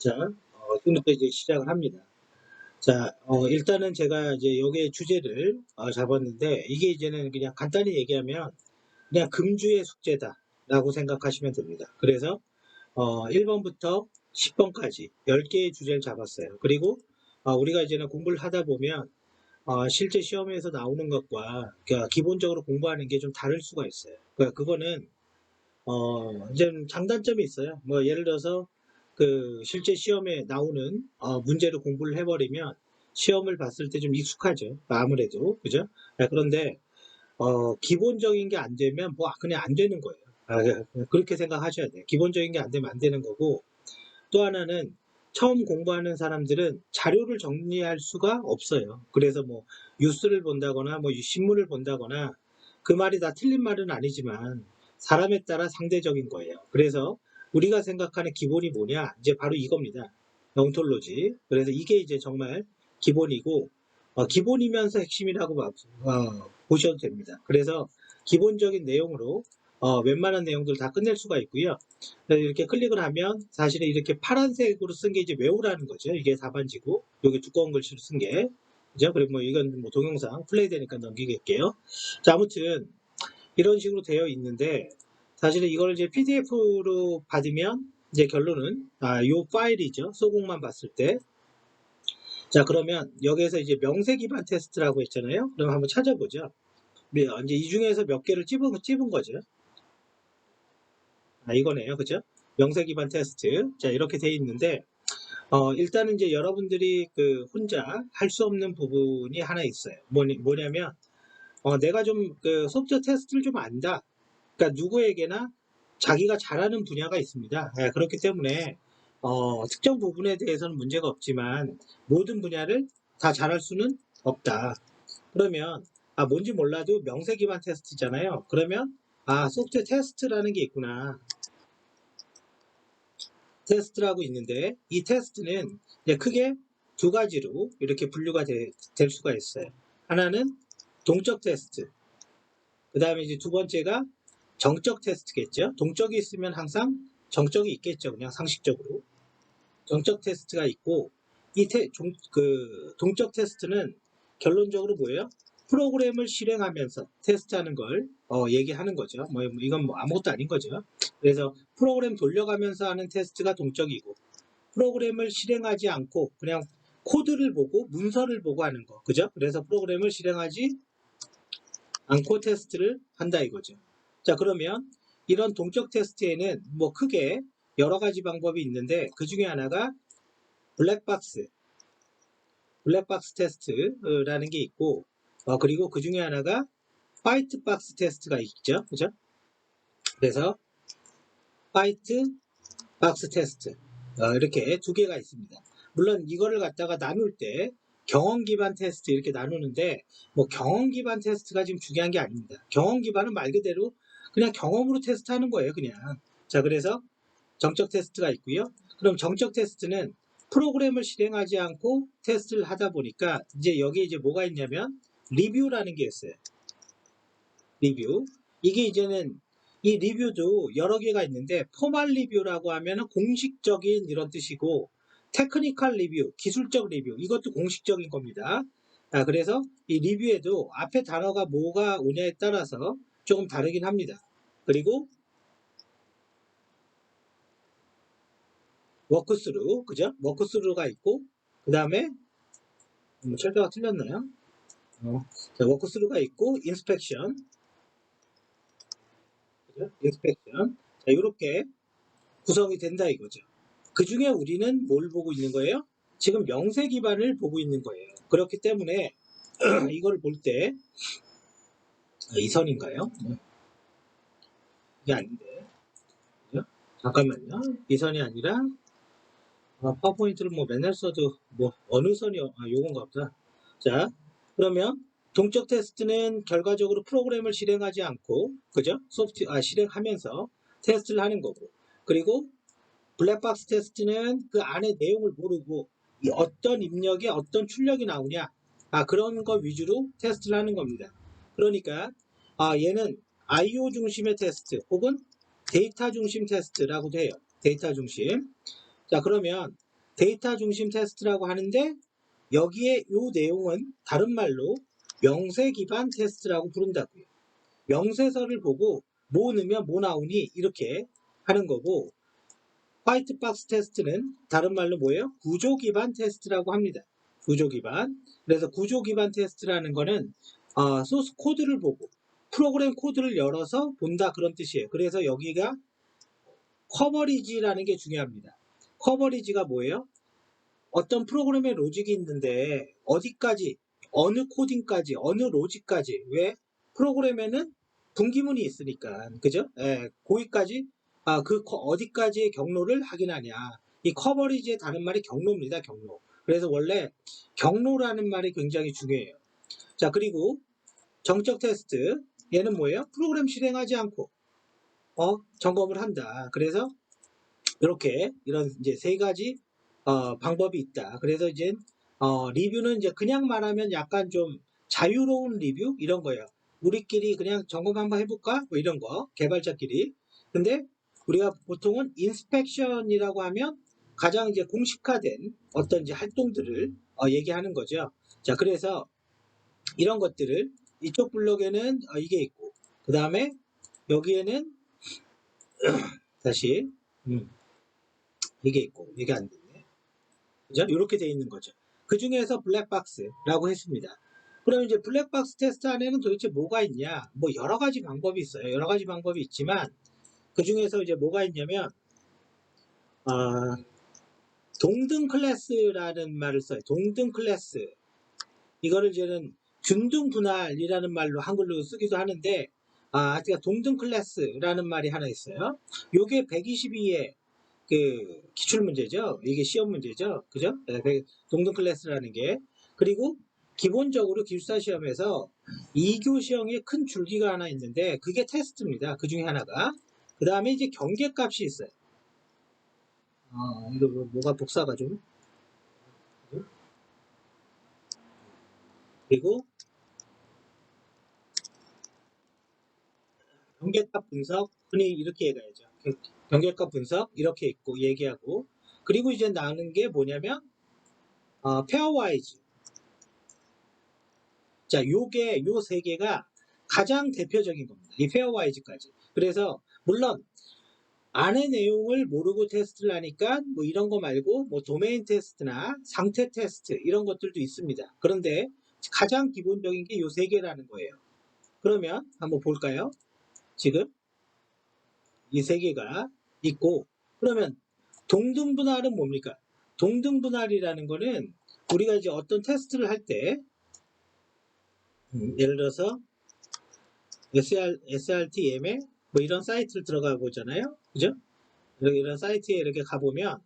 자, 지금부터 이제 시작을 합니다. 자, 일단은 제가 이제 여기에 주제를 잡았는데, 이게 이제는 그냥 간단히 얘기하면 그냥 금주의 숙제다라고 생각하시면 됩니다. 그래서 1번부터 10번까지 10개의 주제를 잡았어요. 그리고 우리가 이제는 공부를 하다 보면 실제 시험에서 나오는 것과 그러니까 기본적으로 공부하는 게 좀 다를 수가 있어요. 그러니까 그거는 이제 장단점이 있어요. 뭐 예를 들어서 그 실제 시험에 나오는 문제를 공부를 해버리면 시험을 봤을 때 좀 익숙하죠. 아무래도 그죠? 그런데 기본적인 게 안 되면 뭐 그냥 안 되는 거예요. 그렇게 생각하셔야 돼요. 기본적인 게 안 되면 안 되는 거고, 또 하나는 처음 공부하는 사람들은 자료를 정리할 수가 없어요. 그래서 뭐 뉴스를 본다거나 뭐 신문을 본다거나, 그 말이 다 틀린 말은 아니지만 사람에 따라 상대적인 거예요. 그래서 우리가 생각하는 기본이 뭐냐? 이제 바로 이겁니다. ontology. 그래서 이게 이제 정말 기본이고, 기본이면서 핵심이라고 보셔도 됩니다. 그래서 기본적인 내용으로 웬만한 내용들 다 끝낼 수가 있고요. 이렇게 클릭을 하면 사실은 이렇게 파란색으로 쓴 게 이제 외우라는 거죠. 이게 4반지고 여기 두꺼운 글씨로 쓴 게, 그죠? 그리고 뭐 이건 뭐 동영상 플레이 되니까 넘기겠게요. 자, 아무튼 이런 식으로 되어 있는데, 사실은 이걸 이제 PDF로 받으면 이제 결론은 요 파일이죠. 소공만 봤을 때. 자, 그러면 여기에서 이제 명세 기반 테스트라고 했잖아요. 그럼 한번 찾아보죠. 네, 이제 이 중에서 몇 개를 찝은 거죠. 이거네요. 그죠? 명세 기반 테스트. 자, 이렇게 돼 있는데, 일단은 이제 여러분들이 그 혼자 할 수 없는 부분이 하나 있어요. 뭐냐면, 내가 좀 그 소프트웨어 테스트를 좀 안다. 그러니까 누구에게나 자기가 잘하는 분야가 있습니다. 그렇기 때문에 특정 부분에 대해서는 문제가 없지만 모든 분야를 다 잘할 수는 없다. 그러면 뭔지 몰라도 명세 기반 테스트잖아요. 그러면 소프트웨어 테스트라는 게 있구나. 테스트라고 있는데, 이 테스트는 이제 크게 두 가지로 이렇게 분류가 될 수가 있어요. 하나는 동적 테스트, 그 다음에 이제 두 번째가 정적 테스트겠죠. 동적이 있으면 항상 정적이 있겠죠. 그냥 상식적으로. 정적 테스트가 있고, 그 동적 테스트는 결론적으로 뭐예요? 프로그램을 실행하면서 테스트하는 걸 얘기하는 거죠. 뭐 이건 뭐 아무것도 아닌 거죠. 그래서 프로그램 돌려가면서 하는 테스트가 동적이고, 프로그램을 실행하지 않고 그냥 코드를 보고 문서를 보고 하는 거, 그죠? 그래서 프로그램을 실행하지 않고 테스트를 한다 이거죠. 자, 그러면 이런 동적 테스트에는 뭐 크게 여러 가지 방법이 있는데, 그 중에 하나가 블랙박스 테스트라는 게 있고, 그리고 그 중에 하나가 화이트박스 테스트가 있죠. 그죠? 그래서 화이트박스 테스트, 이렇게 두 개가 있습니다. 물론 이거를 갖다가 나눌 때 경험 기반 테스트 이렇게 나누는데, 뭐 경험 기반 테스트가 지금 중요한 게 아닙니다. 경험 기반은 말 그대로 그냥 경험으로 테스트하는 거예요, 그냥. 자, 그래서 정적 테스트가 있고요. 그럼 정적 테스트는 프로그램을 실행하지 않고 테스트를 하다 보니까 이제 여기에 이제 뭐가 있냐면 리뷰라는 게 있어요. 리뷰. 이게 이제는 이 리뷰도 여러 개가 있는데, 포멀 리뷰라고 하면은 공식적인 이런 뜻이고, 테크니컬 리뷰, 기술적 리뷰, 이것도 공식적인 겁니다. 그래서 이 리뷰에도 앞에 단어가 뭐가 오냐에 따라서 조금 다르긴 합니다. 그리고 워크스루, 그죠? 워크스루가 있고, 그 다음에 철자가 틀렸나요? 자, 워크스루가 있고, 인스펙션, 그죠? 인스펙션. 자, 이렇게 구성이 된다 이거죠. 그 중에 우리는 뭘 보고 있는 거예요? 지금 명세 기반을 보고 있는 거예요. 그렇기 때문에 이걸 볼 때, 이 선인가요? 이게 아닌데. 그죠? 잠깐만요. 이 선이 아니라, 파워포인트를 뭐 맨날 써도 뭐 어느 선이 요건가 보다. 자, 그러면 동적 테스트는 결과적으로 프로그램을 실행하지 않고, 그죠? 실행하면서 테스트를 하는 거고, 그리고 블랙박스 테스트는 그 안에 내용을 모르고 이 어떤 입력에 어떤 출력이 나오냐, 그런 거 위주로 테스트를 하는 겁니다. 그러니까 얘는 IO 중심의 테스트 혹은 데이터 중심 테스트라고도 해요. 데이터 중심. 자, 그러면 데이터 중심 테스트라고 하는데 여기에 요 내용은 다른 말로 명세 기반 테스트라고 부른다고요. 명세서를 보고 뭐 넣으면 뭐 나오니 이렇게 하는 거고, 화이트 박스 테스트는 다른 말로 뭐예요? 구조 기반 테스트라고 합니다. 구조 기반. 그래서 구조 기반 테스트라는 거는 소스 코드를 보고 프로그램 코드를 열어서 본다 그런 뜻이에요. 그래서 여기가 커버리지라는 게 중요합니다. 커버리지가 뭐예요? 어떤 프로그램의 로직이 있는데 어디까지, 어느 코딩까지, 어느 로직까지, 왜? 프로그램에는 분기문이 있으니까, 그죠? 예, 거기까지, 어디까지의 경로를 확인하냐. 이 커버리지의 다른 말이 경로입니다, 경로. 그래서 원래 경로라는 말이 굉장히 중요해요. 자, 그리고 정적 테스트. 얘는 뭐예요? 프로그램 실행하지 않고, 점검을 한다. 그래서 이렇게, 이런 이제 세 가지 방법이 있다. 그래서 이제 리뷰는 이제 그냥 말하면 약간 좀 자유로운 리뷰 이런 거예요. 우리끼리 그냥 점검 한번 해볼까? 뭐 이런 거, 개발자끼리. 근데 우리가 보통은 인스펙션이라고 하면 가장 이제 공식화된 어떤 이제 활동들을 얘기하는 거죠. 자, 그래서 이런 것들을 이쪽 블록에는 이게 있고, 그 다음에 여기에는 다시 이게 있고, 이게 안 되네. 그죠? 이렇게 돼 있는 거죠. 그 중에서 블랙박스라고 했습니다. 그럼 이제 블랙박스 테스트 안에는 도대체 뭐가 있냐? 뭐 여러 가지 방법이 있어요. 여러 가지 방법이 있지만 그 중에서 이제 뭐가 있냐면 동등 클래스라는 말을 써요. 동등 클래스. 이거를 이제는 균등 분할이라는 말로 한글로 쓰기도 하는데, 그러니까 동등 클래스라는 말이 하나 있어요. 요게 122의 그 기출 문제죠. 이게 시험 문제죠. 그죠? 동등 클래스라는 게. 그리고 기본적으로 기숙사 시험에서 2교시형의 큰 줄기가 하나 있는데 그게 테스트입니다. 그 중에 하나가. 그 다음에 이제 경계값이 있어요. 이거 뭐가 복사가 좀. 그리고 경계값 분석, 흔히 이렇게 얘기하죠. 경계값 분석 이렇게 있고 얘기하고, 그리고 이제 나오는 게 뭐냐면 페어와이즈. 자, 요게 요 세 개가 가장 대표적인 겁니다. 이 페어와이즈까지. 그래서 물론 안의 내용을 모르고 테스트를 하니까 뭐 이런 거 말고 뭐 도메인 테스트나 상태 테스트 이런 것들도 있습니다. 그런데 가장 기본적인 게 요 세 개라는 거예요. 그러면 한번 볼까요? 지금 이 세 개가 있고, 그러면 동등분할은 뭡니까? 동등분할이라는 거는 우리가 이제 어떤 테스트를 할 때 예를 들어서 SRTM에 뭐 이런 사이트를 들어가 보잖아요. 그죠? 이런 사이트에 이렇게 가보면,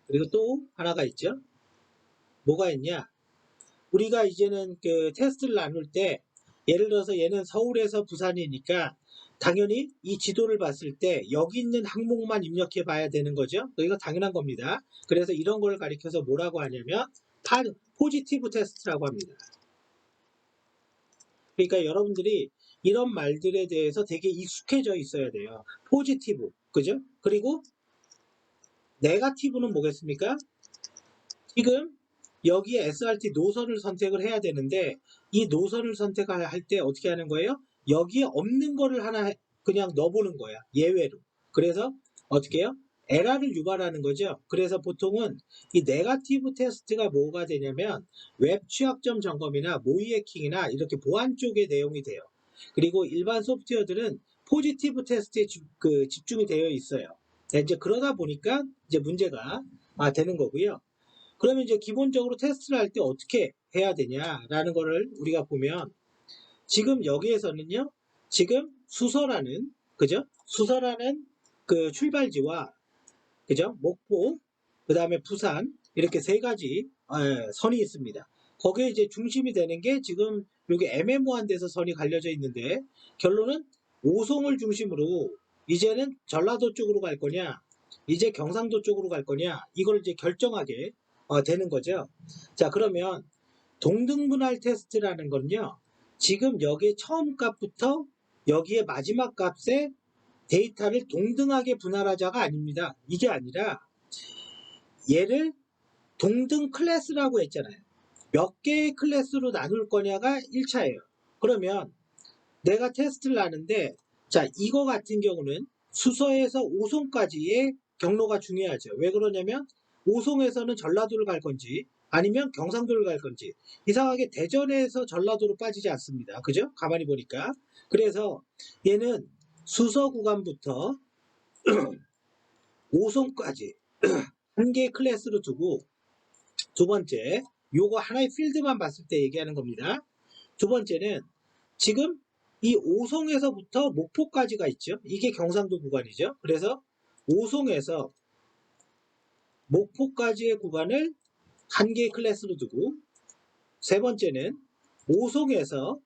그리고 또 하나가 있죠. 뭐가 있냐? 우리가 이제는 그 테스트를 나눌 때 예를 들어서 얘는 서울에서 부산이니까 당연히 이 지도를 봤을 때 여기 있는 항목만 입력해 봐야 되는 거죠. 이거 당연한 겁니다. 그래서 이런 걸 가리켜서 뭐라고 하냐면 포지티브 테스트라고 합니다. 그러니까 여러분들이 이런 말들에 대해서 되게 익숙해져 있어야 돼요. 포지티브, 그죠? 그리고 네거티브는 뭐겠습니까? 지금 여기에 SRT 노선을 선택을 해야 되는데 이 노선을 선택할 때 어떻게 하는 거예요? 여기에 없는 거를 하나 그냥 넣어보는 거야. 예외로. 그래서 어떻게 해요? 에러를 유발하는 거죠. 그래서 보통은 이 네거티브 테스트가 뭐가 되냐면 웹 취약점 점검이나 모의 해킹이나 이렇게 보안 쪽의 내용이 돼요. 그리고 일반 소프트웨어들은 포지티브 테스트에 집중이 되어 있어요. 이제 그러다 보니까 이제 문제가 되는 거고요. 그러면 이제 기본적으로 테스트를 할 때 어떻게 해야 되냐라는 거를 우리가 보면, 지금 여기에서는요, 지금 수서라는, 그죠? 수서라는 그 출발지와, 그죠? 목포, 그 다음에 부산, 이렇게 세 가지 선이 있습니다. 거기에 이제 중심이 되는 게 지금 여기 애매모호한 데서 선이 갈려져 있는데, 결론은 오송을 중심으로 이제는 전라도 쪽으로 갈 거냐, 이제 경상도 쪽으로 갈 거냐, 이걸 이제 결정하게 되는 거죠. 자, 그러면 동등분할 테스트라는 건요, 지금 여기에 처음 값부터 여기에 마지막 값에 데이터를 동등하게 분할하자가 아닙니다. 이게 아니라 얘를 동등 클래스라고 했잖아요. 몇 개의 클래스로 나눌 거냐가 1차예요. 그러면 내가 테스트를 하는데, 자, 이거 같은 경우는 수서에서 오송까지의 경로가 중요하죠. 왜 그러냐면 오송에서는 전라도를 갈 건지 아니면 경상도를 갈 건지, 이상하게 대전에서 전라도로 빠지지 않습니다. 그죠? 가만히 보니까. 그래서 얘는 수서 구간부터 오송까지 한 개의 클래스로 두고, 두 번째, 요거 하나의 필드만 봤을 때 얘기하는 겁니다. 두 번째는 지금 이 오송에서부터 목포까지가 있죠. 이게 경상도 구간이죠. 그래서 오송에서 목포까지의 구간을 한 개의 클래스로 두고, 세 번째는 오송에서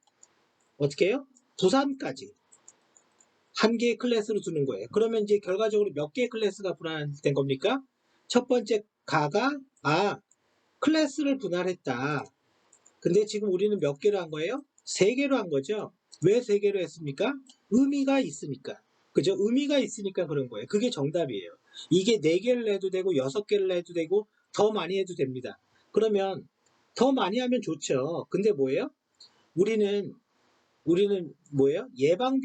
어떻게 해요? 부산까지 한 개의 클래스로 두는 거예요. 그러면 이제 결과적으로 몇 개의 클래스가 분할된 겁니까? 첫 번째 가가 클래스를 분할했다. 근데 지금 우리는 몇 개로 한 거예요? 세 개로 한 거죠. 왜 세 개로 했습니까? 의미가 있으니까. 그죠? 의미가 있으니까 그런 거예요. 그게 정답이에요. 이게 네 개를 해도 되고 여섯 개를 해도 되고 더 많이 해도 됩니다. 그러면 더 많이 하면 좋죠. 근데 뭐예요? 우리는 뭐예요? 예방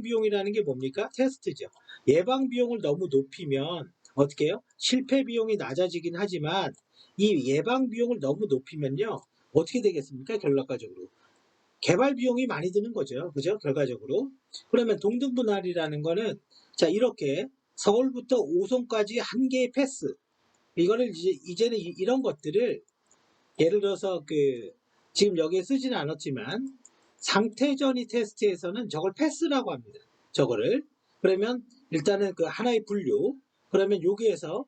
비용이라는 게 뭡니까? 테스트죠. 예방 비용을 너무 높이면 어떻게 해요? 실패 비용이 낮아지긴 하지만 이 예방 비용을 너무 높이면요. 어떻게 되겠습니까? 결과적으로. 개발 비용이 많이 드는 거죠. 그죠? 결과적으로. 그러면 동등분할이라는 거는, 자, 이렇게 서울부터 오송까지 한 개의 패스. 이거를 이제는 이런 것들을 예를 들어서 지금 여기에 쓰지는 않았지만 상태전이 테스트에서는 저걸 패스라고 합니다. 저거를. 그러면 일단은 그 하나의 분류. 그러면 여기에서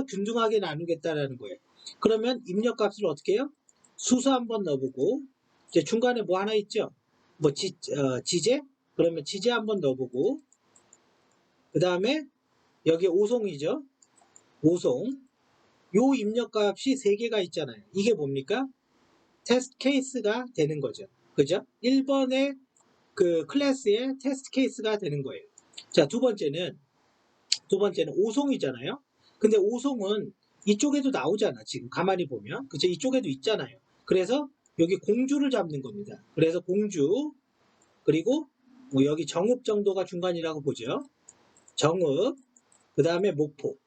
균등하게 나누겠다라는 거예요. 그러면 입력값을 어떻게 해요? 수수 한번 넣어보고, 이제 중간에 뭐 하나 있죠? 뭐 지제? 그러면 지제 한번 넣어보고, 그 다음에 여기 오송이죠? 오송. 요 입력값이 3개가 있잖아요. 이게 뭡니까? 테스트 케이스가 되는 거죠. 그죠? 1번의 그 클래스의 테스트 케이스가 되는 거예요. 자, 두 번째는 오송이잖아요. 근데 오송은 이쪽에도 나오잖아. 지금 가만히 보면. 그죠? 이쪽에도 있잖아요. 그래서 여기 공주를 잡는 겁니다. 그래서 공주, 그리고 뭐 여기 정읍 정도가 중간이라고 보죠. 정읍, 그 다음에 목포.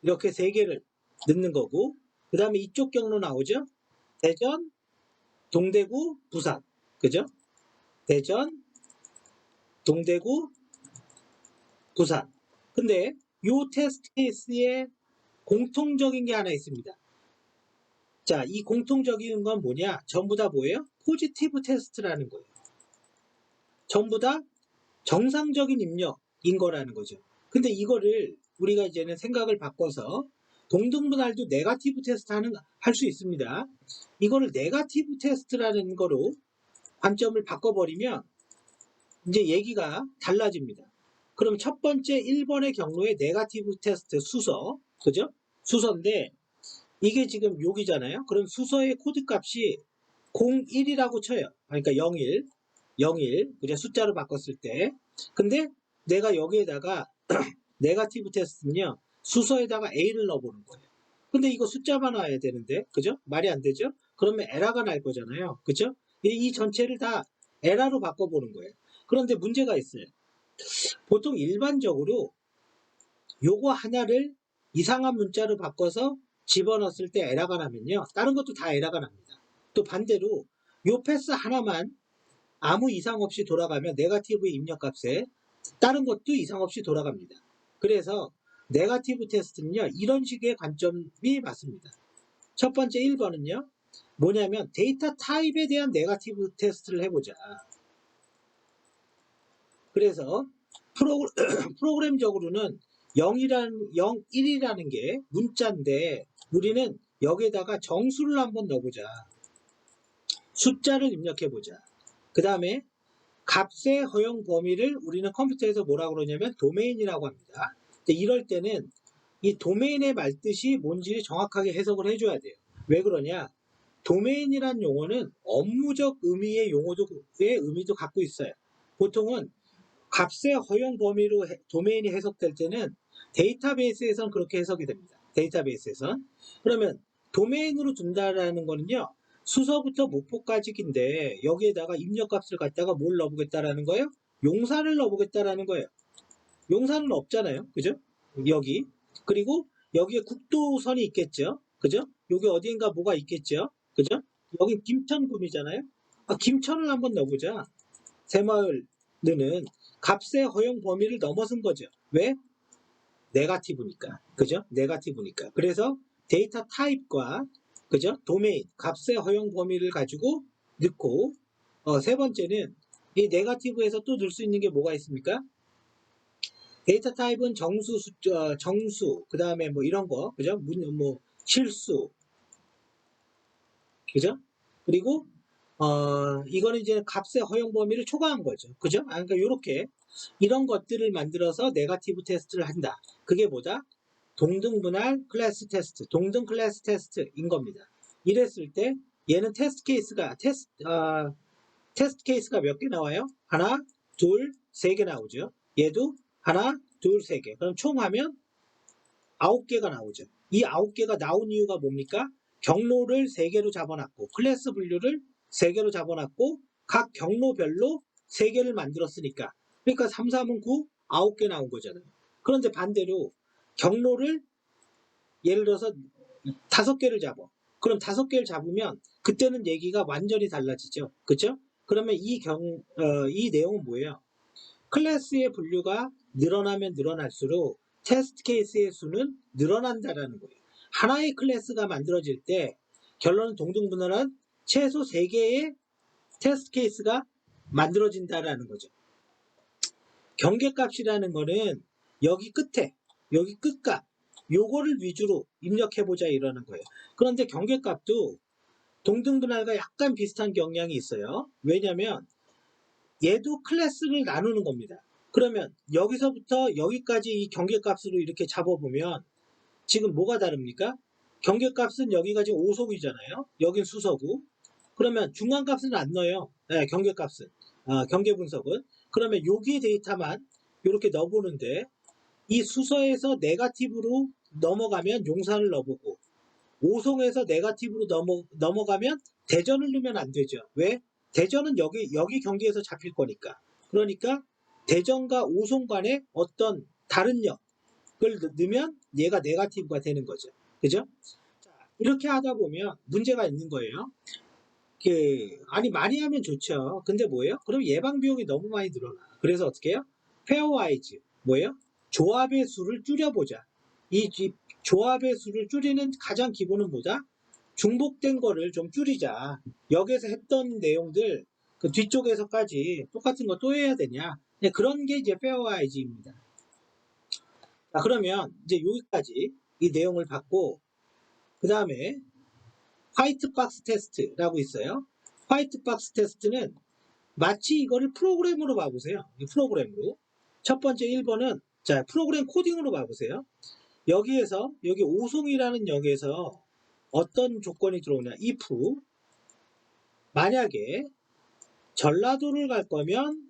이렇게 3개를 넣는 거고, 그 다음에 이쪽 경로 나오죠? 대전, 동대구, 부산. 그죠? 대전, 동대구, 부산. 근데 요 테스트 케이스에 공통적인 게 하나 있습니다. 자, 이 공통적인 건 뭐냐? 전부 다 뭐예요? 포지티브 테스트라는 거예요. 전부 다 정상적인 입력인 거라는 거죠. 근데 이거를 우리가 이제는 생각을 바꿔서 동등분할도 네거티브 테스트 할 수 있습니다. 이거를 네거티브 테스트라는 거로 관점을 바꿔버리면 이제 얘기가 달라집니다. 그럼 첫 번째 1번의 경로에 네거티브 테스트 수서, 그죠? 수서인데 이게 지금 여기잖아요. 그럼 수서의 코드 값이 01이라고 쳐요. 그러니까 01, 그죠? 숫자로 바꿨을 때. 근데 내가 여기에다가 네거티브 테스트는요, 수서에다가 A를 넣어보는 거예요. 근데 이거 숫자만 와야 되는데, 그죠? 말이 안 되죠? 그러면 에러가 날 거잖아요. 그죠? 이 전체를 다 에러로 바꿔보는 거예요. 그런데 문제가 있어요. 보통 일반적으로 요거 하나를 이상한 문자로 바꿔서 집어넣었을 때 에러가 나면요, 다른 것도 다 에러가 납니다. 또 반대로 요 패스 하나만 아무 이상 없이 돌아가면 네거티브 입력값에 다른 것도 이상 없이 돌아갑니다. 그래서 네거티브 테스트는요, 이런 식의 관점이 맞습니다. 첫 번째 1번은요, 뭐냐면 데이터 타입에 대한 네거티브 테스트를 해보자. 그래서 프로그램적으로는 1이라는 게 문자인데 우리는 여기에다가 정수를 한번 넣어보자. 숫자를 입력해보자. 그 다음에 값의 허용 범위를 우리는 컴퓨터에서 뭐라고 그러냐면 도메인이라고 합니다. 이럴 때는 이 도메인의 말뜻이 뭔지 정확하게 해석을 해줘야 돼요. 왜 그러냐? 도메인이란 용어는 업무적 의미의 용어의 의미도 갖고 있어요. 보통은 값의 허용 범위로 도메인이 해석될 때는 데이터베이스에선 그렇게 해석이 됩니다. 데이터베이스에선. 그러면 도메인으로 둔다라는 거는요. 수서부터 목포까지인데 여기에다가 입력값을 갖다가 뭘 넣어보겠다라는 거예요? 용산을 넣어보겠다라는 거예요. 용산은 없잖아요. 그죠? 여기. 그리고 여기에 국도선이 있겠죠. 그죠? 여기 어디인가 뭐가 있겠죠. 그죠? 여기 김천군이잖아요. 김천을 한번 넣어보자. 새마을는 값의 허용 범위를 넘어선 거죠. 왜? 네거티브니까. 그죠? 네거티브니까. 그래서 데이터 타입과 그죠? 도메인, 값의 허용 범위를 가지고 넣고 세 번째는 이 네거티브에서 또 넣을 수 있는 게 뭐가 있습니까? 데이터 타입은 정수, 정수, 그 다음에 뭐 이런 거, 그죠? 뭐 실수, 그죠? 그리고 이거는 이제 값의 허용 범위를 초과한 거죠. 그죠? 그러니까 이렇게 이런 것들을 만들어서 네거티브 테스트를 한다. 그게 뭐다? 동등분할 클래스 테스트, 동등 클래스 테스트인 겁니다. 이랬을 때 얘는 테스트 케이스가 몇 개 나와요? 하나, 둘, 세 개 나오죠. 얘도 하나, 둘, 세 개. 그럼 총 하면 9개가 나오죠. 이 9개가 나온 이유가 뭡니까? 경로를 3개로 잡아놨고 클래스 분류를 3개로 잡아놨고 각 경로별로 3개를 만들었으니까 그러니까 3, 3은 9, 9개 나온 거잖아요. 그런데 반대로 경로를 예를 들어서 5개를 잡아. 그럼 5개를 잡으면 그때는 얘기가 완전히 달라지죠. 그렇죠? 그러면 이 내용은 뭐예요? 클래스의 분류가 늘어나면 늘어날수록 테스트 케이스의 수는 늘어난다라는 거예요. 하나의 클래스가 만들어질 때 결론은 동등분할은 최소 3개의 테스트 케이스가 만들어진다라는 거죠. 경계값이라는 거는 여기 끝에, 여기 끝값, 요거를 위주로 입력해보자 이러는 거예요. 그런데 경계값도 동등분할과 약간 비슷한 경향이 있어요. 왜냐면 얘도 클래스를 나누는 겁니다. 그러면 여기서부터 여기까지 이 경계값으로 이렇게 잡아보면 지금 뭐가 다릅니까? 경계값은 여기가 지금 오속이잖아요. 여긴 수서고. 그러면 중간값은 안 넣어요. 네, 경계값은. 경계분석은. 그러면 여기 데이터만 이렇게 넣어보는데 이 수서에서 네거티브로 넘어가면 용산을 넣어보고 오송에서 네거티브로 넘어가면 대전을 넣으면 안 되죠. 왜? 대전은 여기 경계에서 잡힐 거니까. 그러니까 대전과 오송 간에 어떤 다른 역을 넣으면 얘가 네거티브가 되는 거죠. 그죠? 자, 이렇게 하다 보면 문제가 있는 거예요. 아니 많이 하면 좋죠. 근데 뭐예요? 그럼 예방 비용이 너무 많이 늘어나. 그래서 어떻게 해요? 페어와이즈 뭐예요? 조합의 수를 줄여보자. 이 조합의 수를 줄이는 가장 기본은 뭐다? 중복된 거를 좀 줄이자. 여기서 했던 내용들 그 뒤쪽에서까지 똑같은 거 또 해야 되냐? 네, 그런 게 이제 페어와이즈입니다. 자, 그러면 이제 여기까지 이 내용을 받고 그 다음에 화이트 박스 테스트라고 있어요. 화이트 박스 테스트는 마치 이거를 프로그램으로 봐보세요. 프로그램으로. 첫 번째 1번은 자 프로그램 코딩으로 봐보세요. 여기에서 여기 오송이라는 역에서 어떤 조건이 들어오냐. if 만약에 전라도를 갈 거면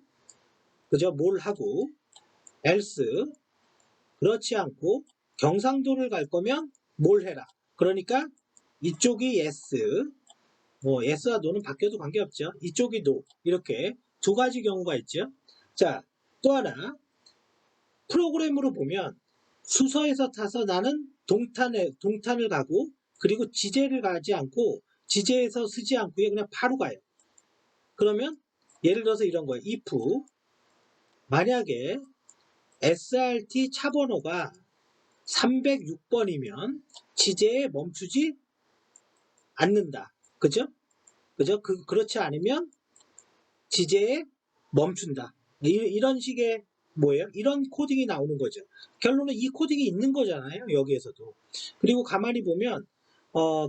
그죠? 뭘 하고 else 그렇지 않고 경상도를 갈 거면 뭘 해라. 그러니까 이쪽이 yes yes와 no는 바뀌어도 관계없죠. 이쪽이 no 이렇게 두 가지 경우가 있죠. 자, 또 하나 프로그램으로 보면 수서에서 타서 나는 동탄을 가고 그리고 지제를 가지 않고 지제에서 쓰지 않고요. 그냥 바로 가요. 그러면 예를 들어서 이런 거예요. if 만약에 SRT 차번호가 306번이면 지제에 멈추지 않는다. 그죠? 그죠? 그렇지 않으면 지제에 멈춘다. 이런 식의 뭐예요? 이런 코딩이 나오는 거죠. 결론은 이 코딩이 있는 거잖아요. 여기에서도. 그리고 가만히 보면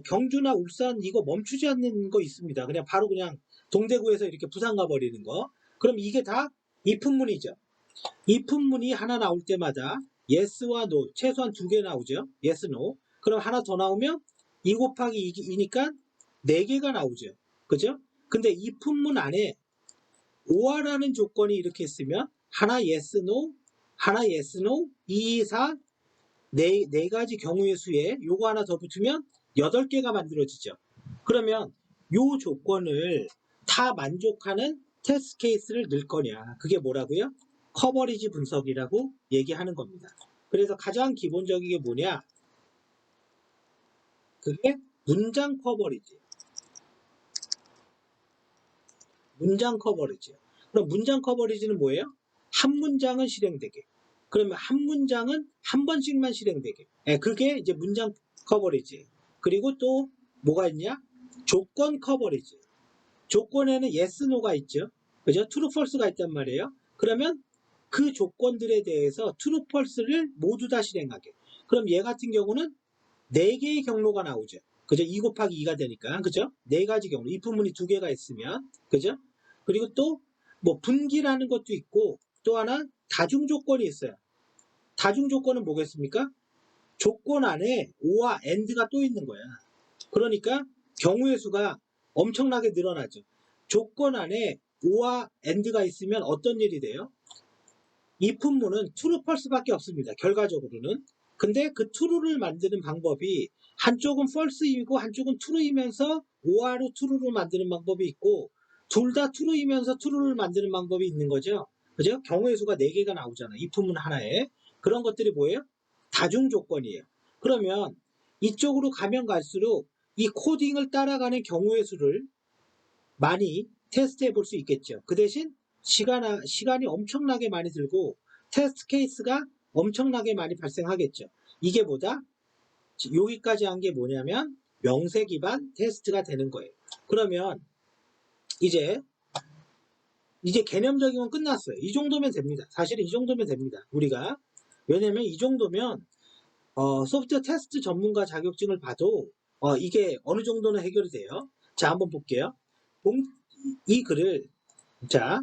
경주나 울산 이거 멈추지 않는 거 있습니다. 그냥 바로 그냥 동대구에서 이렇게 부산 가버리는 거. 그럼 이게 다 if문이죠. if문이 하나 나올 때마다 yes와 no 최소한 2개 나오죠. yes, no. 그럼 하나 더 나오면 2 곱하기 2니까 4개가 나오죠. 그죠? 근데 if문 안에 OR라는 조건이 이렇게 있으면 하나 yes, no, 하나 yes, no, 2, 4, 네 가지 경우의 수에 요거 하나 더 붙으면 8개가 만들어지죠. 그러면 요 조건을 다 만족하는 테스트 케이스를 넣을 거냐. 그게 뭐라고요? 커버리지 분석이라고 얘기하는 겁니다. 그래서 가장 기본적인 게 뭐냐? 그게 문장 커버리지. 문장 커버리지. 그럼 문장 커버리지는 뭐예요? 한 문장은 실행되게. 그러면 한 문장은 한 번씩만 실행되게. 그게 이제 문장 커버리지. 그리고 또 뭐가 있냐? 조건 커버리지. 조건에는 yes, no가 있죠. 그죠? true, false가 있단 말이에요. 그러면 그 조건들에 대해서 true, false를 모두 다 실행하게. 그럼 얘 같은 경우는 4개의 경로가 나오죠. 그죠? 2 곱하기 2가 되니까. 그죠? 4가지 경로. if문이 2개가 있으면. 그죠? 그리고 또 뭐 분기라는 것도 있고 또 하나 다중 조건이 있어요. 다중 조건은 뭐겠습니까? 조건 안에 O와 AND가 또 있는 거야. 그러니까 경우의 수가 엄청나게 늘어나죠. 조건 안에 O와 AND가 있으면 어떤 일이 돼요? if문은 true, false밖에 없습니다. 결과적으로는. 근데 그 true를 만드는 방법이 한쪽은 false이고 한쪽은 true이면서 OR로 true를 만드는 방법이 있고 둘 다 true이면서 true를 만드는 방법이 있는 거죠. 그죠? 경우의 수가 4개가 나오잖아. if문 하나에. 그런 것들이 뭐예요? 다중 조건이에요. 그러면 이쪽으로 가면 갈수록 이 코딩을 따라가는 경우의 수를 많이 테스트해 볼 수 있겠죠. 그 대신 시간이 엄청나게 많이 들고 테스트 케이스가 엄청나게 많이 발생하겠죠. 이게 뭐다? 여기까지 한 게 뭐냐면 명세 기반 테스트가 되는 거예요. 그러면 이제 개념적인 건 끝났어요. 이 정도면 됩니다. 사실은 이 정도면 됩니다. 우리가 왜냐면 이 정도면 소프트웨어 테스트 전문가 자격증을 봐도 이게 어느 정도는 해결이 돼요. 자, 한번 볼게요. 이 글을 자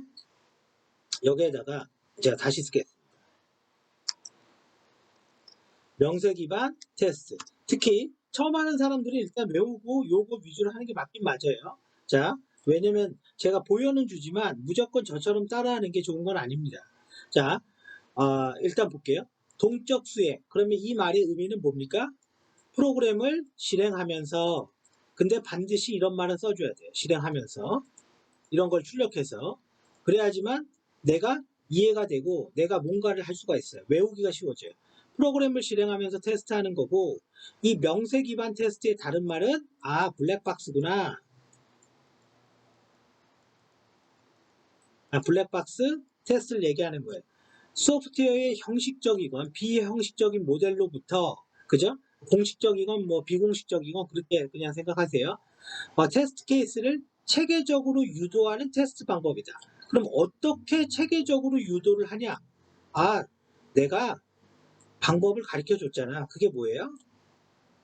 여기에다가 제가 다시 쓰겠습니다. 명세 기반 테스트. 특히 처음 하는 사람들이 일단 외우고 요거 위주로 하는 게 맞긴 맞아요. 자, 왜냐면 제가 보여는 주지만 무조건 저처럼 따라하는 게 좋은 건 아닙니다. 자, 일단 볼게요. 동적 수행. 그러면 이 말의 의미는 뭡니까? 프로그램을 실행하면서 근데 반드시 이런 말은 써줘야 돼요. 실행하면서 이런 걸 출력해서 그래야지만 내가 이해가 되고 내가 뭔가를 할 수가 있어요. 외우기가 쉬워져요. 프로그램을 실행하면서 테스트하는 거고 이 명세 기반 테스트의 다른 말은 블랙박스구나. 블랙박스 테스트를 얘기하는 거예요. 소프트웨어의 형식적이건 비형식적인 모델로부터 그죠? 공식적이건 뭐 비공식적이건 그렇게 그냥 생각하세요. 테스트 케이스를 체계적으로 유도하는 테스트 방법이다. 그럼 어떻게 체계적으로 유도를 하냐? 내가 방법을 가르쳐 줬잖아. 그게 뭐예요?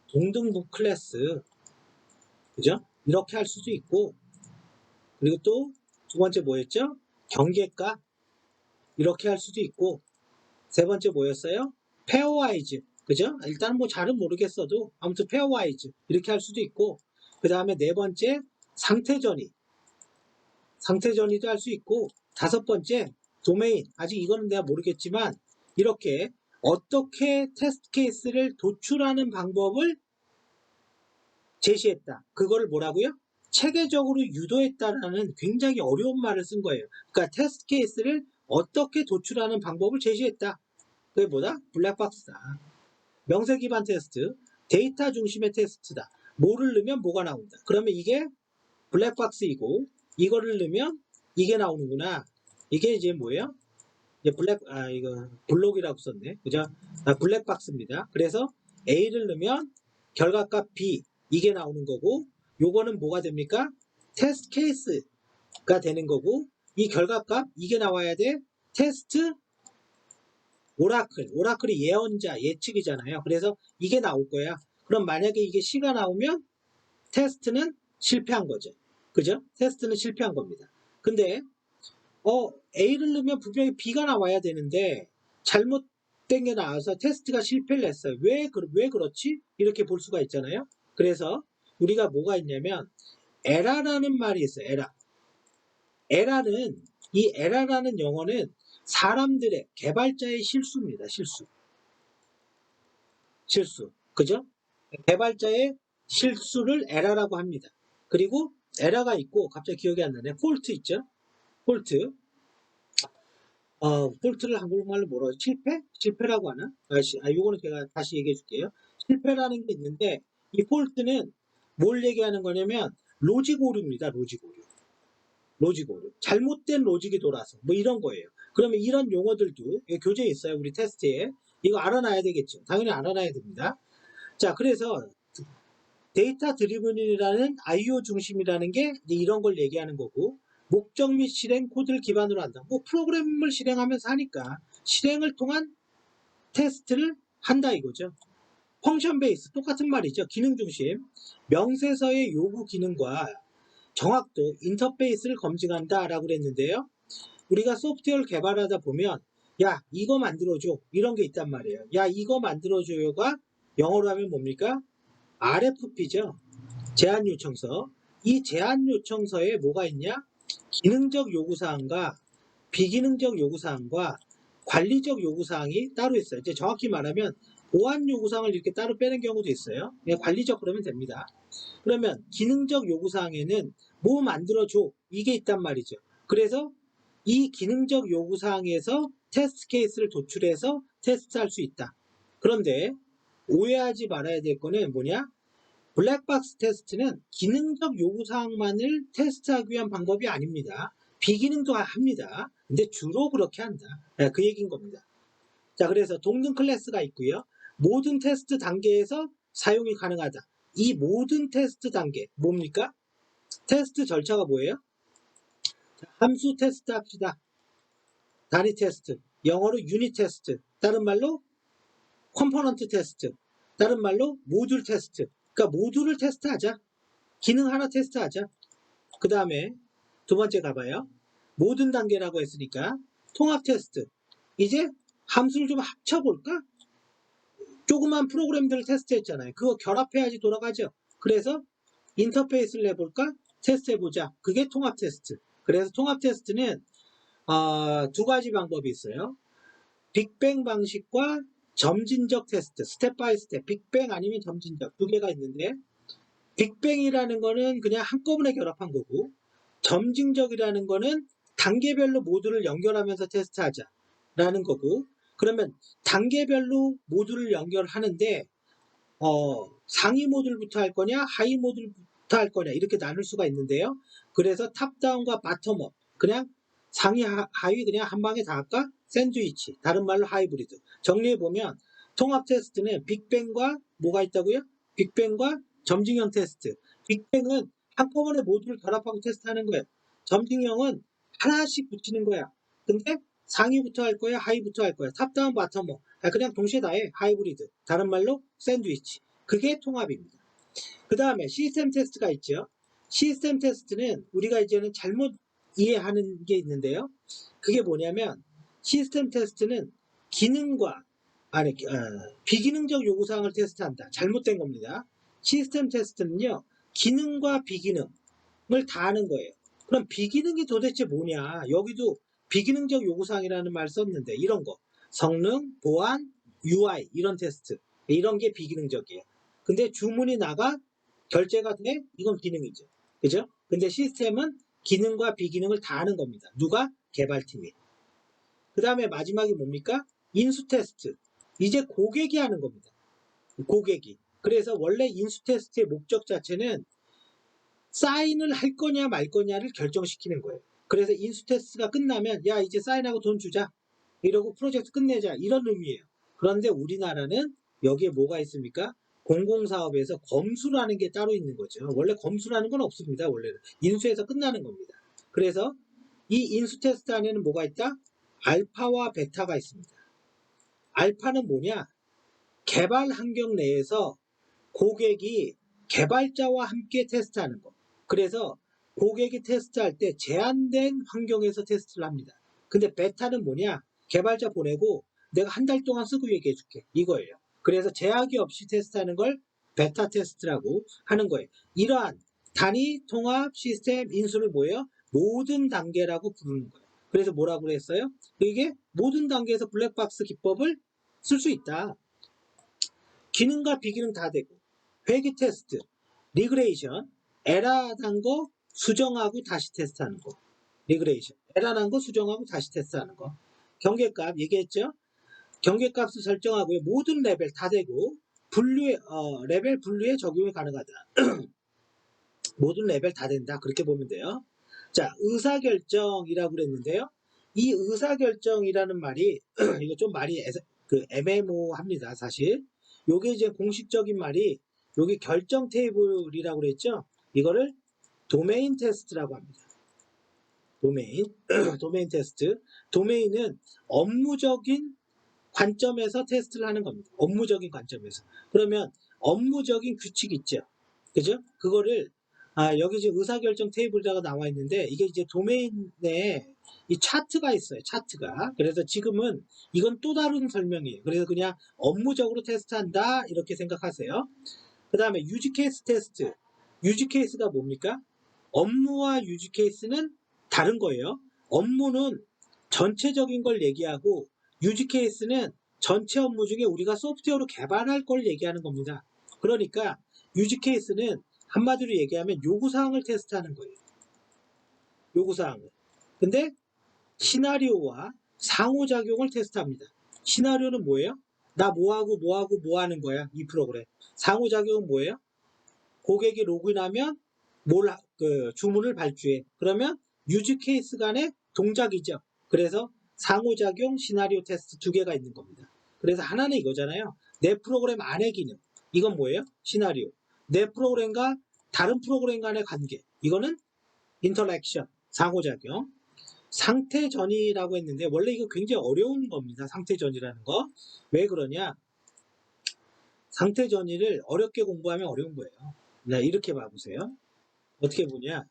동등부 클래스. 그죠? 이렇게 할 수도 있고, 그리고 또 두 번째 뭐였죠? 경계가 이렇게 할 수도 있고, 세 번째 뭐였어요? 페어와이즈. 그죠? 일단 뭐 잘은 모르겠어도 아무튼 페어와이즈 이렇게 할 수도 있고, 그 다음에 네 번째 상태전이도 할 수 있고, 다섯 번째 도메인. 아직 이거는 내가 모르겠지만 이렇게 어떻게 테스트 케이스를 도출하는 방법을 제시했다. 그거를 뭐라고요? 체계적으로 유도했다라는 굉장히 어려운 말을 쓴 거예요. 그러니까 테스트 케이스를 어떻게 도출하는 방법을 제시했다. 그게 뭐다? 블랙박스다. 명세 기반 테스트, 데이터 중심의 테스트다. 뭐를 넣으면 뭐가 나온다. 그러면 이게 블랙박스이고 이거를 넣으면 이게 나오는구나. 이게 이제 뭐예요? 이제 이거 블록이라고 썼네. 그죠? 블랙박스입니다. 그래서 A를 넣으면 결과값 B 이게 나오는 거고 요거는 뭐가 됩니까? 테스트 케이스가 되는 거고 이 결과값 이게 나와야 돼. 테스트 오라클이 예언자 예측이잖아요. 그래서 이게 나올 거야. 그럼 만약에 이게 C가 나오면 테스트는 실패한 거죠. 그죠? 테스트는 실패한 겁니다. 근데 A를 넣으면 분명히 B가 나와야 되는데 잘못된 게 나와서 테스트가 실패를 했어요. 왜 그렇지? 이렇게 볼 수가 있잖아요. 그래서 우리가 뭐가 있냐면 에라라는 말이 있어요. 이 에라라는 영어는 사람들의 개발자의 실수입니다. 실수. 실수. 그죠? 개발자의 실수를 에러라고 합니다. 그리고 에러가 있고 갑자기 기억이 안 나네. 폴트 있죠? 폴트. 폴트를 한국말로 뭐라고 하죠? 실패? 실패라고 하나? 요거는 제가 다시 얘기해 줄게요. 실패라는 게 있는데 이 폴트는 뭘 얘기하는 거냐면 로직 오류입니다. 로직 오류. 로직 오류. 잘못된 로직이 돌아서 뭐 이런 거예요. 그러면 이런 용어들도 교재에 있어요. 우리 테스트에. 이거 알아놔야 되겠죠. 당연히 알아놔야 됩니다. 자, 그래서 데이터 드리븐이라는 IO 중심이라는 게 이런 걸 얘기하는 거고, 목적 및 실행 코드를 기반으로 한다. 뭐 프로그램을 실행하면서 하니까 실행을 통한 테스트를 한다 이거죠. 펑션 베이스 똑같은 말이죠. 기능 중심. 명세서의 요구 기능과 정확도, 인터페이스를 검증한다 라고 그랬는데요. 우리가 소프트웨어를 개발하다 보면 야 이거 만들어줘 이런 게 있단 말이에요. 야 이거 만들어줘요가 영어로 하면 뭡니까? RFP죠. 제안 요청서. 이 제안 요청서에 뭐가 있냐? 기능적 요구사항과 비기능적 요구사항과 관리적 요구사항이 따로 있어요. 이제 정확히 말하면 보안 요구사항을 이렇게 따로 빼는 경우도 있어요. 그냥 관리적 그러면 됩니다. 그러면 기능적 요구사항에는 뭐 만들어줘 이게 있단 말이죠. 그래서 이 기능적 요구사항에서 테스트 케이스를 도출해서 테스트할 수 있다. 그런데 오해하지 말아야 될 거는 뭐냐? 블랙박스 테스트는 기능적 요구사항만을 테스트하기 위한 방법이 아닙니다. 비기능도 합니다. 근데 주로 그렇게 한다. 그 얘기인 겁니다. 자, 그래서 동등 클래스가 있고요. 모든 테스트 단계에서 사용이 가능하다. 이 모든 테스트 단계 뭡니까? 테스트 절차가 뭐예요? 함수 테스트 합시다. 단위 테스트, 영어로 유닛 테스트, 다른 말로 컴포넌트 테스트, 다른 말로 모듈 테스트. 그러니까 모듈을 테스트하자. 기능 하나 테스트하자. 그 다음에 두 번째 가봐요. 모든 단계라고 했으니까 통합 테스트. 이제 함수를 좀 합쳐볼까? 조그만 프로그램들을 테스트했잖아요. 그거 결합해야지 돌아가죠. 그래서 인터페이스를 해볼까? 테스트해보자. 그게 통합 테스트. 그래서 통합 테스트는 두 가지 방법이 있어요. 빅뱅 방식과 점진적 테스트, 스텝 바이 스텝, 빅뱅 아니면 점진적 두 개가 있는데 빅뱅이라는 거는 그냥 한꺼번에 결합한 거고 점진적이라는 거는 단계별로 모듈을 연결하면서 테스트하자라는 거고 그러면 단계별로 모듈을 연결하는데 상위 모듈부터 할 거냐 하위 모듈부터 할 거냐 이렇게 나눌 수가 있는데요. 그래서 탑다운과 바텀업 그냥 상위 하위 그냥 한 방에 다 할까? 샌드위치 다른 말로 하이브리드 정리해보면 통합 테스트는 빅뱅과 뭐가 있다고요? 빅뱅과 점징형 테스트 빅뱅은 한꺼번에 모듈을 결합하고 테스트하는 거예요. 점징형은 하나씩 붙이는 거야. 근데 상위부터 할 거야 하위부터 할 거야 탑다운 바텀업 그냥 동시에 다 해 하이브리드 다른 말로 샌드위치 그게 통합입니다. 그 다음에 시스템 테스트가 있죠. 시스템 테스트는 우리가 이제는 잘못 이해하는 게 있는데요. 그게 뭐냐면 시스템 테스트는 기능과 비기능적 요구사항을 테스트한다. 잘못된 겁니다. 시스템 테스트는요. 기능과 비기능을 다 하는 거예요. 그럼 비기능이 도대체 뭐냐? 여기도 비기능적 요구사항이라는 말 썼는데 이런 거 성능, 보안, UI 이런 테스트 이런 게 비기능적이에요. 근데 주문이 나가 결제가 돼? 이건 기능이죠. 그죠? 근데 시스템은 기능과 비기능을 다 하는 겁니다. 누가? 개발팀이. 그 다음에 마지막이 뭡니까? 인수 테스트. 이제 고객이 하는 겁니다. 고객이. 그래서 원래 인수 테스트의 목적 자체는 사인을 할 거냐 말 거냐를 결정시키는 거예요. 그래서 인수 테스트가 끝나면 야 이제 사인하고 돈 주자. 이러고 프로젝트 끝내자. 이런 의미예요. 그런데 우리나라는 여기에 뭐가 있습니까? 공공사업에서 검수라는 게 따로 있는 거죠. 원래 검수라는 건 없습니다. 원래는 인수해서 끝나는 겁니다. 그래서 이 인수 테스트 안에는 뭐가 있다? 알파와 베타가 있습니다. 알파는 뭐냐? 개발 환경 내에서 고객이 개발자와 함께 테스트하는 거. 그래서 고객이 테스트할 때 제한된 환경에서 테스트를 합니다. 근데 베타는 뭐냐? 개발자 보내고 내가 한 달 동안 쓰고 얘기해 줄게. 이거예요. 그래서 제약이 없이 테스트하는 걸 베타 테스트라고 하는 거예요. 이러한 단위 통합 시스템 인수를 뭐예요? 모든 단계라고 부르는 거예요. 그래서 뭐라고 그랬어요? 이게 모든 단계에서 블랙박스 기법을 쓸 수 있다. 기능과 비기능 다 되고, 회귀 테스트, 리그레이션, 에러 난 거 수정하고 다시 테스트하는 거. 리그레이션, 에러 난 거 수정하고 다시 테스트하는 거. 경계값 얘기했죠? 경계값을 설정하고요. 모든 레벨 다 되고 레벨 분류에 적용이 가능하다. 모든 레벨 다 된다. 그렇게 보면 돼요. 자, 의사결정이라고 그랬는데요. 이 의사결정이라는 말이 이거 좀 말이 애매모호합니다. 사실. 요게 이제 공식적인 말이 여기 결정 테이블이라고 그랬죠. 이거를 도메인 테스트라고 합니다. 도메인 도메인 테스트. 도메인은 업무적인 관점에서 테스트를 하는 겁니다. 업무적인 관점에서. 그러면 업무적인 규칙 있죠. 그죠? 그거를 여기 지금 의사결정 테이블이라고 나와 있는데 이게 이제 도메인에 이 차트가 있어요. 차트가. 그래서 지금은 이건 또 다른 설명이에요. 그래서 그냥 업무적으로 테스트한다 이렇게 생각하세요. 그 다음에 유지 케이스 테스트. 유지 케이스가 뭡니까? 업무와 유지 케이스는 다른 거예요. 업무는 전체적인 걸 얘기하고 유지 케이스는 전체 업무 중에 우리가 소프트웨어로 개발할 걸 얘기하는 겁니다. 그러니까 유지 케이스는 한마디로 얘기하면 요구사항을 테스트하는 거예요. 요구사항을. 근데 시나리오와 상호작용을 테스트합니다. 시나리오는 뭐예요? 나 뭐하고 뭐하고 뭐하는 거야. 이 프로그램. 상호작용은 뭐예요? 고객이 로그인하면 주문을 발주해. 그러면 유즈 케이스 간의 동작이죠. 그래서 상호작용 시나리오 테스트 두 개가 있는 겁니다. 그래서 하나는 이거잖아요. 내 프로그램 안의 기능. 이건 뭐예요? 시나리오. 내 프로그램과 다른 프로그램 간의 관계. 이거는 인터랙션, 상호작용. 상태전이라고 했는데 원래 이거 굉장히 어려운 겁니다. 상태전이라는 거. 왜 그러냐? 상태전이를 어렵게 공부하면 어려운 거예요. 네, 이렇게 봐보세요. 어떻게 보냐?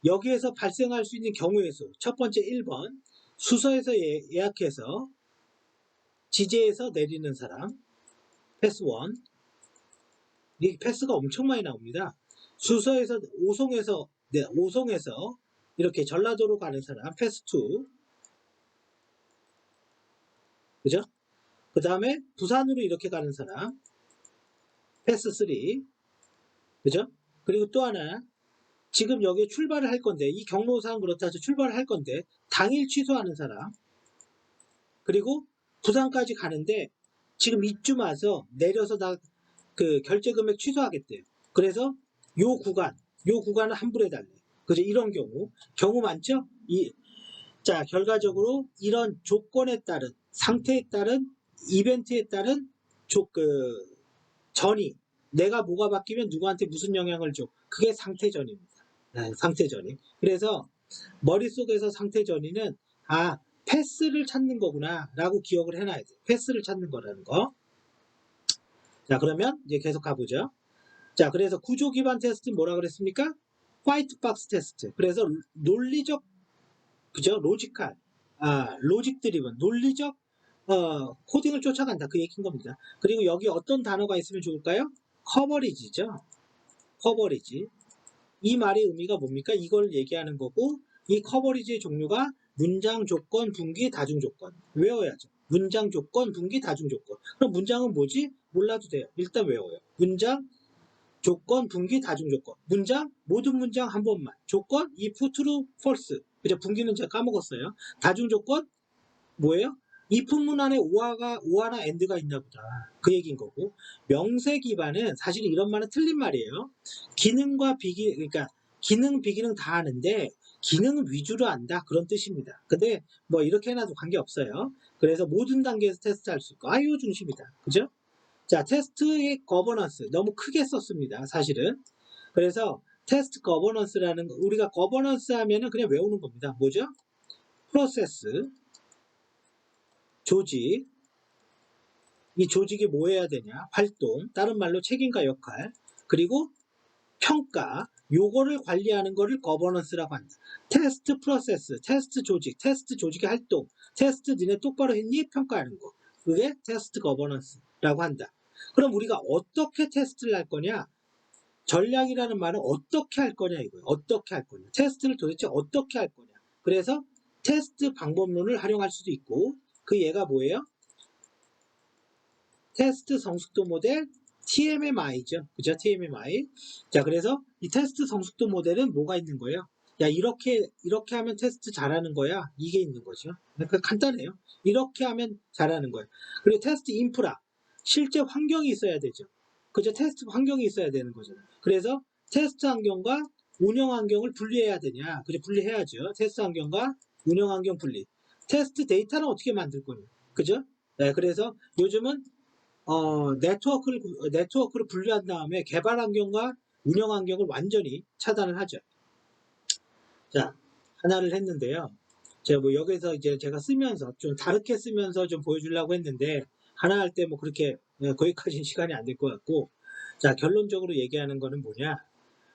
여기에서 발생할 수 있는 경우의 수. 첫 번째 1번. 수서에서 예약해서 지제에서 내리는 사람. 패스 1. 이 패스가 엄청 많이 나옵니다. 수서에서 오송에서 이렇게 전라도로 가는 사람. 패스 2. 그죠? 그 다음에 부산으로 이렇게 가는 사람. 패스 3. 그죠? 그리고 또 하나. 지금 여기에 출발을 할 건데 이 경로상 그렇다 해서 출발을 할 건데 당일 취소하는 사람. 그리고 부산까지 가는데 지금 이쯤 와서 내려서 그 결제 금액 취소하겠대요. 그래서 요 구간을 환불해달래. 그죠? 이런 경우 많죠? 자, 결과적으로 이런 조건에 따른, 상태에 따른, 이벤트에 따른 전이, 내가 뭐가 바뀌면 누구한테 무슨 영향을 줘. 그게 상태전입니다. 상태전이. 그래서 머릿속에서 상태전이는 패스를 찾는 거구나 라고 기억을 해놔야 돼요. 패스를 찾는 거라는 거. 자, 그러면 이제 계속 가보죠. 자, 그래서 구조 기반 테스트 뭐라 그랬습니까? 화이트 박스 테스트. 그래서 논리적, 그죠? 로직 드리븐, 논리적 코딩을 쫓아간다. 그 얘기인 겁니다. 그리고 여기 어떤 단어가 있으면 좋을까요? 커버리지죠. 커버리지. 이 말의 의미가 뭡니까? 이걸 얘기하는 거고, 이 커버리지의 종류가 문장, 조건, 분기, 다중 조건. 외워야죠. 문장, 조건, 분기, 다중 조건. 그럼 문장은 뭐지? 몰라도 돼요. 일단 외워요. 문장, 조건, 분기, 다중 조건. 문장, 모든 문장 한 번만. 조건, if, true, false. 그죠? 분기는 제가 까먹었어요. 다중 조건, 뭐예요? if 문안에 오하나 and가 있나 보다. 그 얘기인 거고. 명세 기반은 사실 이런 말은 틀린 말이에요. 기능과 그러니까 기능, 비기능 다 아는데 기능 위주로 안다. 그런 뜻입니다. 근데 뭐 이렇게 해놔도 관계없어요. 그래서 모든 단계에서 테스트할 수 있고 IO 중심이다. 그죠? 자, 테스트의 거버넌스 너무 크게 썼습니다. 사실은. 그래서 테스트 거버넌스라는 거, 우리가 거버넌스 하면은 그냥 외우는 겁니다. 뭐죠? 프로세스, 조직, 이 조직이 뭐 해야 되냐? 활동, 다른 말로 책임과 역할, 그리고 평가, 요거를 관리하는 거를 거버넌스라고 한다. 테스트 프로세스, 테스트 조직, 테스트 조직의 활동, 테스트 니네 똑바로 했니? 평가하는 거. 그게 테스트 거버넌스라고 한다. 그럼 우리가 어떻게 테스트를 할 거냐? 전략이라는 말은 어떻게 할 거냐 이거예요. 어떻게 할 거냐. 테스트를 도대체 어떻게 할 거냐. 그래서 테스트 방법론을 활용할 수도 있고 그 얘가 뭐예요? 테스트 성숙도 모델 TMMI죠. 그죠? TMMI. 자, 그래서 이 테스트 성숙도 모델은 뭐가 있는 거예요? 야, 이렇게 하면 테스트 잘하는 거야. 이게 있는 거죠. 그러니까 간단해요. 이렇게 하면 잘하는 거예요. 그리고 테스트 인프라. 실제 환경이 있어야 되죠. 그죠? 테스트 환경이 있어야 되는 거죠. 그래서 테스트 환경과 운영 환경을 분리해야 되냐? 그죠? 분리해야죠. 테스트 환경과 운영 환경 분리. 테스트 데이터는 어떻게 만들 거냐? 그죠? 네, 그래서 요즘은 네트워크를 분리한 다음에 개발 환경과 운영 환경을 완전히 차단을 하죠. 자, 하나를 했는데요. 제가 뭐 여기서 이제 제가 쓰면서 좀 다르게 쓰면서 좀 보여주려고 했는데 하나 할 때 뭐 그렇게 거기까지는 시간이 안 될 것 같고, 자, 결론적으로 얘기하는 거는 뭐냐?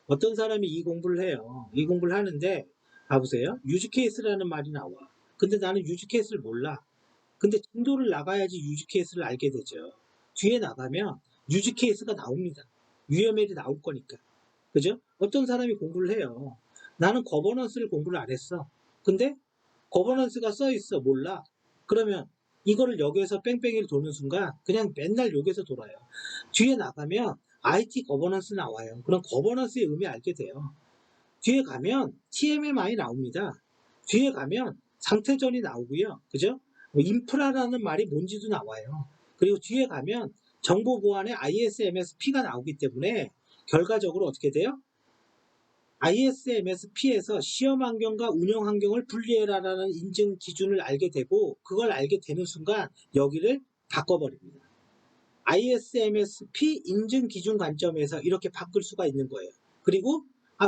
어떤 사람이 이 공부를 해요. 이 공부를 하는데 봐보세요. 유즈 케이스라는 말이 나와. 근데 나는 유즈 케이스를 몰라. 근데 진도를 나가야지 유즈 케이스를 알게 되죠. 뒤에 나가면 유즈 케이스가 나옵니다. UML이 나올 거니까. 그죠? 어떤 사람이 공부를 해요. 나는 거버넌스를 공부를 안 했어. 근데 거버넌스가 써 있어. 몰라. 그러면 이거를 여기에서 뺑뺑이를 도는 순간 그냥 맨날 여기서 돌아요. 뒤에 나가면 IT 거버넌스 나와요. 그럼 거버넌스의 의미 알게 돼요. 뒤에 가면 TMMI 나옵니다. 뒤에 가면 상태전이 나오고요. 그죠? 뭐 인프라라는 말이 뭔지도 나와요. 그리고 뒤에 가면 정보 보안의 ISMSP가 나오기 때문에 결과적으로 어떻게 돼요? ISMSP에서 시험 환경과 운영 환경을 분리해라라는 인증 기준을 알게 되고, 그걸 알게 되는 순간 여기를 바꿔버립니다. ISMSP 인증 기준 관점에서 이렇게 바꿀 수가 있는 거예요. 그리고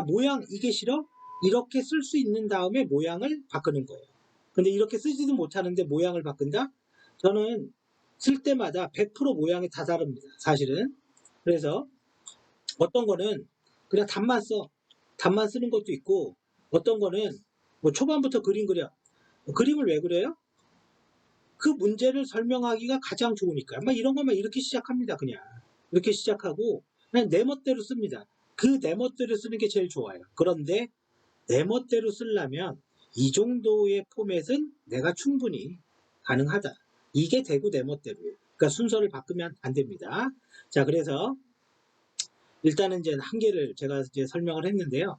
모양 이게 싫어? 이렇게 쓸 수 있는 다음에 모양을 바꾸는 거예요. 근데 이렇게 쓰지도 못하는데 모양을 바꾼다? 저는 쓸 때마다 100% 모양이 다 다릅니다. 사실은. 그래서 어떤 거는 그냥 답만 써. 답만 쓰는 것도 있고, 어떤 거는 뭐 초반부터 그림 그려. 그림을 왜 그려요? 그 문제를 설명하기가 가장 좋으니까. 막 이런 것만 이렇게 시작합니다. 그냥. 이렇게 시작하고, 그냥 내 멋대로 씁니다. 그 내 멋대로 쓰는 게 제일 좋아요. 그런데 내 멋대로 쓰려면 이 정도의 포맷은 내가 충분히 가능하다. 이게 되고 내 멋대로예요. 그러니까 순서를 바꾸면 안 됩니다. 자, 그래서 일단은 이제 한 개를 제가 이제 설명을 했는데요.